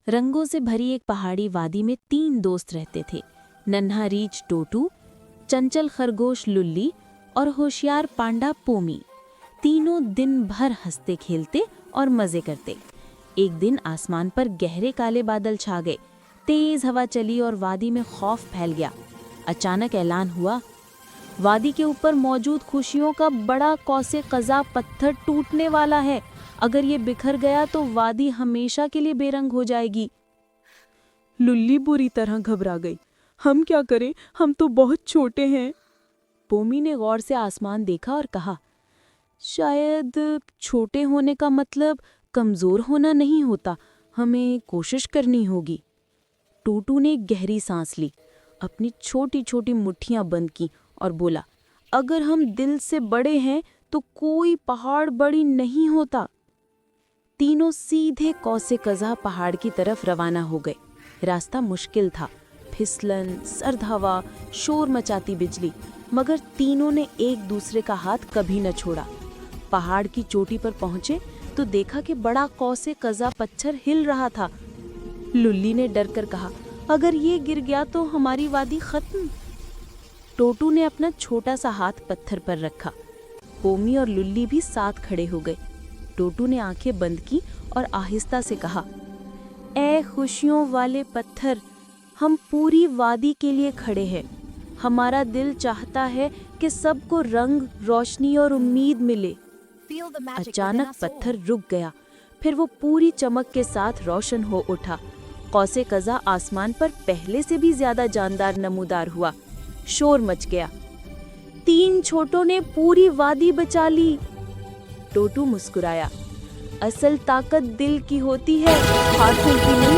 रंगों से भरी एक पहाड़ी वादी में 3 दोस्त रहते थे। नन्हा रीछ टोटू, चंचल खरगोश लुल्ली और होशियार पांडा पोमी। तीनों दिन भर हंसते खेलते और मजे करते। एक दिन आसमान पर गहरे काले बादल छा गए। तेज हवा चली और वादी में खौफ फैल गया। अचानक ऐलान हुआ, वादी के ऊपर मौजूद खुशियों का बड़ा कौसे कज़ा पत्थर टूटने वाला है। अगर ये बिखर गया तो वादी हमेशा के लिए बेरंग हो जाएगी। लुल्ली बुरी तरह घबरा गई। हम क्या करें, हम तो बहुत छोटे हैं। पोमी ने गौर से आसमान देखा और कहा, शायद छोटे होने का मतलब कमजोर होना नहीं होता, हमें कोशिश करनी होगी। टूटू ने गहरी सांस ली, अपनी छोटी छोटी मुट्ठियां बंद की और बोला, अगर हम दिल से बड़े हैं तो कोई पहाड़ बड़ी नहीं होता। तीनों सीधे कौसे कज़ा पहाड़ की तरफ रवाना हो गए। रास्ता मुश्किल था, फिसलन, सर्द हवा, शोर मचाती बिजली, मगर तीनों ने एक दूसरे का हाथ कभी न छोड़ा। पहाड़ की चोटी पर पहुंचे तो देखा कि बड़ा कौसे कज़ा पत्थर हिल रहा था। लुल्ली ने डर कर कहा, अगर ये गिर गया तो हमारी वादी खत्म। टोटू ने अपना छोटा सा हाथ पत्थर पर रखा। पोमी और लुल्ली भी साथ खड़े हो गए। टोटू ने आंखें बंद की और आहिस्ता से कहा, ऐ खुशियों वाले पत्थर, हम पूरी वादी के लिए खड़े हैं। हमारा दिल चाहता है कि सबको रंग, रोशनी और उम्मीद मिले। अचानक पत्थर रुक गया, फिर वो पूरी चमक के साथ रोशन हो उठा। कौसे कज़ा आसमान पर पहले से भी ज्यादा जानदार नमूदार हुआ। शोर मच गया, 3 छोटों ने पूरी वादी बचा ली। टोटू मुस्कुराया, असल ताकत दिल की होती है, हाथों की नहीं।